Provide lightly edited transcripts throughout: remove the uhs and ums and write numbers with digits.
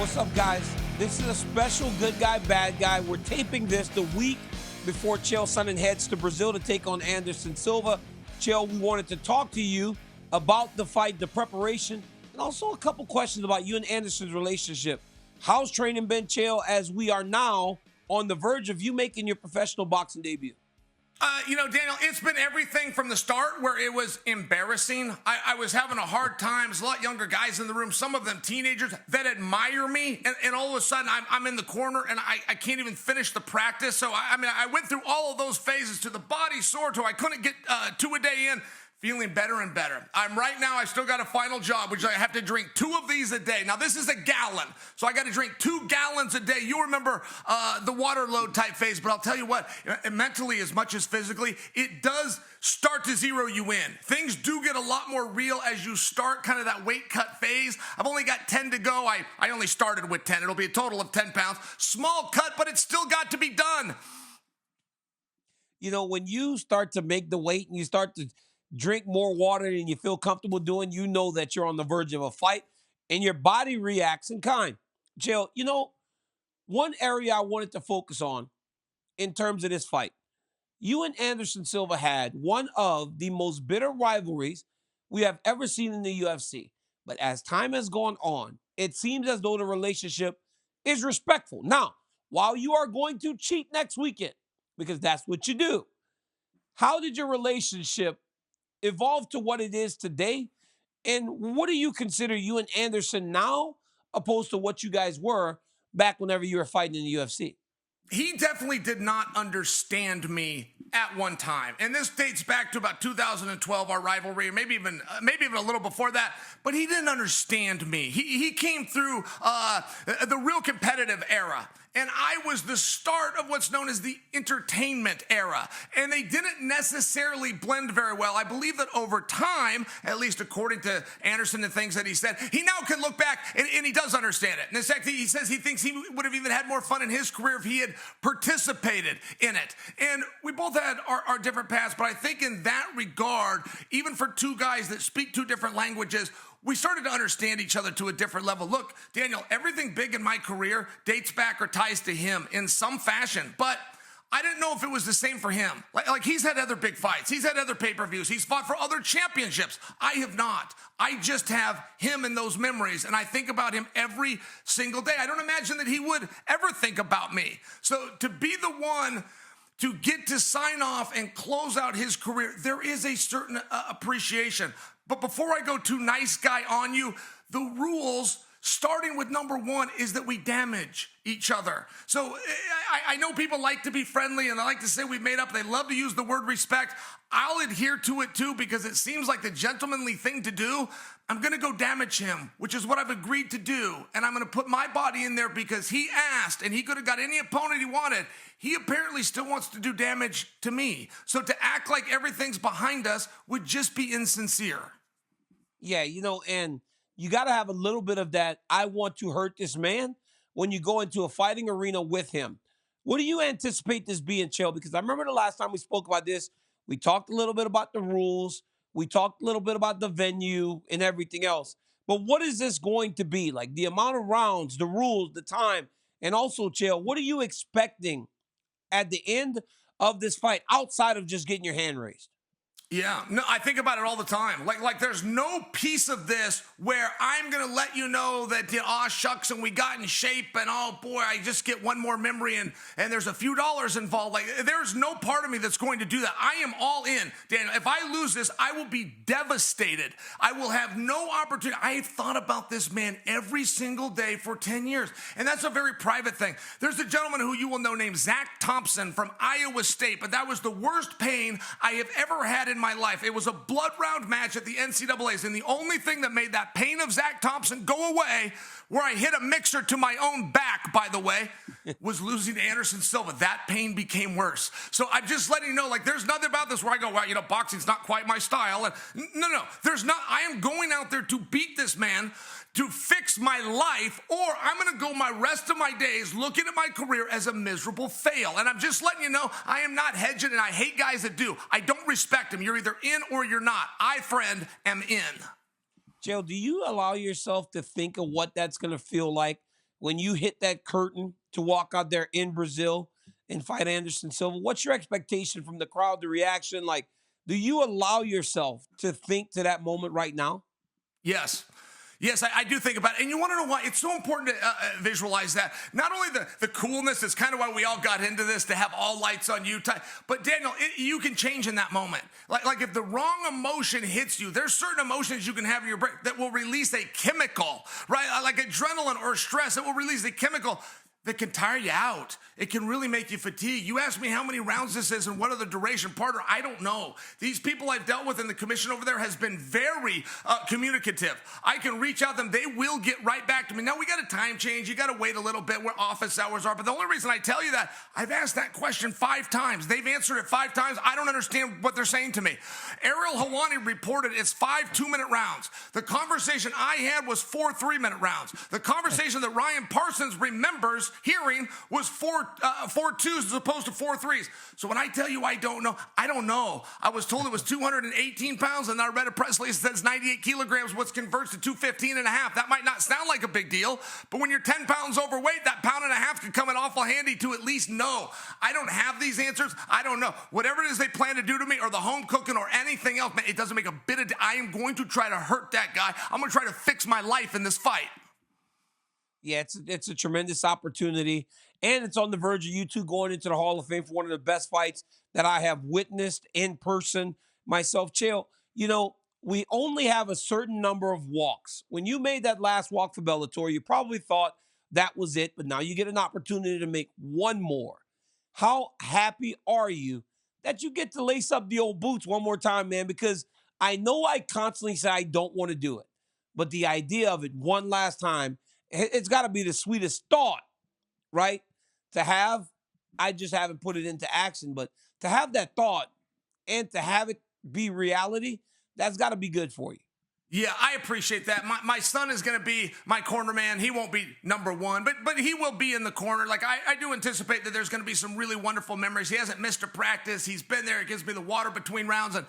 What's up, guys? This is a special good guy, bad guy. We're taping this the week before Chael Sonnen heads to Brazil to take on Anderson Silva. Chael, we wanted to talk to you about the fight, the preparation, and also a couple questions about you and Anderson's relationship. How's training been, Chael, as we are now on the verge of you making your professional boxing debut? Daniel, it's been everything from the start where it was embarrassing. I was having a hard time. There's a lot younger guys in the room, some of them teenagers that admire me. And all of a sudden, I'm in the corner and I can't even finish the practice. So, I went through all of those phases to the body sore to I couldn't get 2 a day in. Feeling better and better. Right now, I still got a final job, which I have to drink 2 of these a day. Now, this is a gallon, so I got to drink 2 gallons a day. You remember the water load type phase, but I'll tell you what, mentally as much as physically, it does start to zero you in. Things do get a lot more real as you start kind of that weight cut phase. I've only got 10 to go. I only started with 10. It'll be a total of 10 pounds. Small cut, but it's still got to be done. You know, when you start to make the weight and you start to drink more water than you feel comfortable doing, you know that you're on the verge of a fight and your body reacts in kind. Chael, one area I wanted to focus on in terms of this fight, you and Anderson Silva had one of the most bitter rivalries we have ever seen in the UFC. But as time has gone on, it seems as though the relationship is respectful. Now, while you are going to cheat next weekend, because that's what you do, how did your relationship evolve to what it is today? And what do you consider you and Anderson now opposed to what you guys were back whenever you were fighting in the UFC? He definitely did not understand me at one time. And this dates back to about 2012, our rivalry, or maybe even a little before that. But he didn't understand me. He came through the real competitive era. And I was the start of what's known as the entertainment era. And they didn't necessarily blend very well. I believe that over time, at least according to Anderson and things that he said, he now can look back and he does understand it. And in fact, he says he thinks he would have even had more fun in his career if he had participated in it. And we both had our different paths, but I think in that regard, even for two guys that speak 2 different languages, we started to understand each other to a different level. Look, Daniel, everything big in my career dates back or ties to him in some fashion, but I didn't know if it was the same for him. Like he's had other big fights. He's had other pay-per-views. He's fought for other championships. I have not. I just have him in those memories, and I think about him every single day. I don't imagine that he would ever think about me. So to be the one to get to sign off and close out his career, there is a certain appreciation. But before I go too nice guy on you, the rules, starting with number 1, is that we damage each other. So I know people like to be friendly and they like to say we've made up. They love to use the word respect. I'll adhere to it too because it seems like the gentlemanly thing to do. I'm going to go damage him, which is what I've agreed to do. And I'm going to put my body in there because he asked and he could have got any opponent he wanted. He apparently still wants to do damage to me. So to act like everything's behind us would just be insincere. Yeah, and you got to have a little bit of that, I want to hurt this man, when you go into a fighting arena with him. What do you anticipate this being, Chael? Because I remember the last time we spoke about this, we talked a little bit about the rules. We talked a little bit about the venue and everything else. But what is this going to be? Like the amount of rounds, the rules, the time, and also, Chael, what are you expecting at the end of this fight outside of just getting your hand raised? Yeah, no, I think about it all the time. Like there's no piece of this where I'm going to let you know that, shucks, and we got in shape, and oh boy, I just get one more memory, and there's a few dollars involved. Like there's no part of me that's going to do that. I am all in. Daniel, if I lose this, I will be devastated. I will have no opportunity. I have thought about this man every single day for 10 years, and that's a very private thing. There's a gentleman who you will know named Zach Thompson from Iowa State, but that was the worst pain I have ever had in my life. It was a blood round match at the NCAAs, and the only thing that made that pain of Zach Thompson go away, where I hit a mixer to my own back, by the way, was losing to Anderson Silva. That pain became worse. So I'm just letting you know, like, there's nothing about this where I go, well, boxing's not quite my style. And no, there's not. I am going out there to beat this man, to fix my life, or I'm going to go my rest of my days looking at my career as a miserable fail. And I'm just letting you know, I am not hedging, and I hate guys that do. I don't respect them. You're either in or you're not. I, friend, am in. Chael, do you allow yourself to think of what that's going to feel like when you hit that curtain to walk out there in Brazil and fight Anderson Silva? What's your expectation from the crowd, the reaction? Like, do you allow yourself to think to that moment right now? Yes. Yes, I do think about it. And you want to know why? It's so important to visualize that. Not only the coolness, is kind of why we all got into this, to have all lights on you. But Daniel, you can change in that moment. Like if the wrong emotion hits you, there's certain emotions you can have in your brain that will release a chemical, right? Like adrenaline or stress, it will release a chemical that can tire you out. It can really make you fatigue. You ask me how many rounds this is and what are the duration, partner, I don't know. These people I've dealt with in the commission over there has been very communicative. I can reach out to them. They will get right back to me. Now, we got a time change. You got to wait a little bit where office hours are. But the only reason I tell you that, I've asked that question 5 times. They've answered it 5 times. I don't understand what they're saying to me. Ariel Helwani reported it's 5 2-minute rounds. The conversation I had was 4 3-minute rounds. The conversation that Ryan Parsons remembers hearing was 4 2s as opposed to 4 3s. So when I tell you I don't know, I don't know. I was told it was 218 pounds, and I read a press release that says 98 kilograms, which converts to 215 and a half. That might not sound like a big deal, but when you're 10 pounds overweight, that pound and a half can come in awful handy to at least know. I don't have these answers. I don't know. Whatever it is they plan to do to me, or the home cooking or anything else, man, it doesn't make a bit of I am going to try to hurt that guy. I'm going to try to fix my life in this fight. Yeah, it's a tremendous opportunity, and it's on the verge of you two going into the Hall of Fame for one of the best fights that I have witnessed in person myself. Chael, we only have a certain number of walks. When you made that last walk for Bellator, you probably thought that was it, but now you get an opportunity to make one more. How happy are you that you get to lace up the old boots one more time, man? Because I know I constantly say I don't want to do it, but the idea of it one last time, it's got to be the sweetest thought, right? To have, I just haven't put it into action, but to have that thought and to have it be reality, that's got to be good for you. Yeah, I appreciate that. My son is going to be my corner man. He won't be number one, but he will be in the corner. Like, I do anticipate that there's going to be some really wonderful memories. He hasn't missed a practice. He's been there. It gives me the water between rounds. And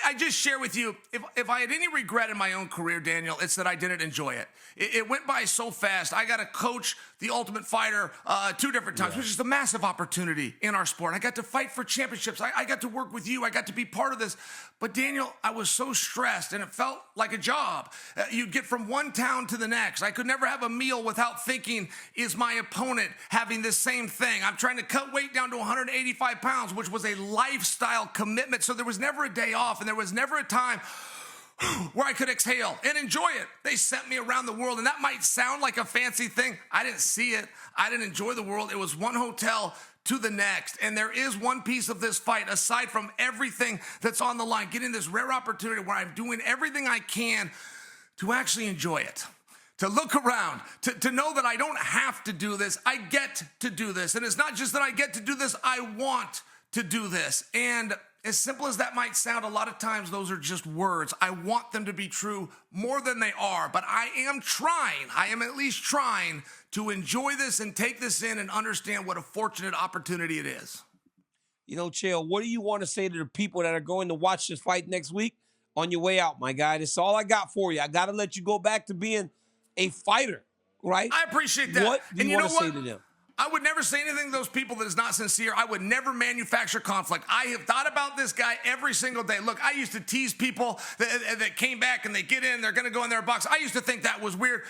I just share with you, if I had any regret in my own career, Daniel, it's that I didn't enjoy it. It went by so fast. I got to coach the Ultimate Fighter 2 different times, which is a massive opportunity in our sport. I got to fight for championships. I got to work with you. I got to be part of this. But Daniel, I was so stressed, and it felt like a job. You'd get from one town to the next. I could never have a meal without thinking, is my opponent having this same thing? I'm trying to cut weight down to 185 pounds, which was a lifestyle commitment. So there was never a day off, and there was never a time where I could exhale and enjoy it. They sent me around the world, and that might sound like a fancy thing. I didn't see it. I didn't enjoy the world. It was one hotel to the next. And there is one piece of this fight, aside from everything that's on the line, getting this rare opportunity where I'm doing everything I can to actually enjoy it, to look around, to know that I don't have to do this. I get to do this. And it's not just that I get to do this, I want to do this. And as simple as that might sound, a lot of times those are just words. I want them to be true more than they are, but I am at least trying to enjoy this and take this in and understand what a fortunate opportunity it is. Chael, what do you want to say to the people that are going to watch this fight next week on your way out, my guy? That's all I got for you. I got to let you go back to being a fighter, right? I appreciate that. What do you want to say to them? I would never say anything to those people that is not sincere. I would never manufacture conflict. I have thought about this guy every single day. Look, I used to tease people that came back and they get in, they're going to go in their box. I used to think that was weird.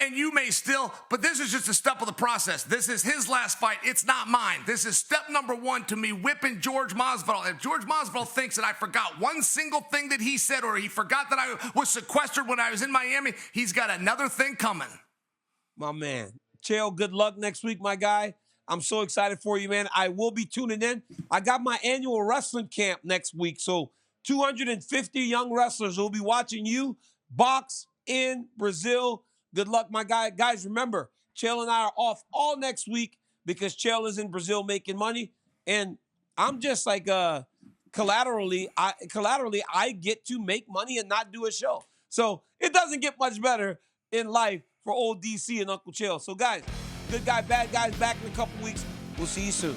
And you may still, but this is just a step of the process. This is his last fight. It's not mine. This is step number 1 to me whipping George Masvidal. If George Masvidal thinks that I forgot one single thing that he said, or he forgot that I was sequestered when I was in Miami, he's got another thing coming. My man. Chael, good luck next week, my guy. I'm so excited for you, man. I will be tuning in. I got my annual wrestling camp next week, so 250 young wrestlers will be watching you box in Brazil. Good luck, my guy. Guys, remember, Chael and I are off all next week because Chael is in Brazil making money, and I'm just like collaterally, I get to make money and not do a show. So it doesn't get much better in life for old DC and Uncle Chael. So guys, good guy, bad guys, back in a couple weeks. We'll see you soon.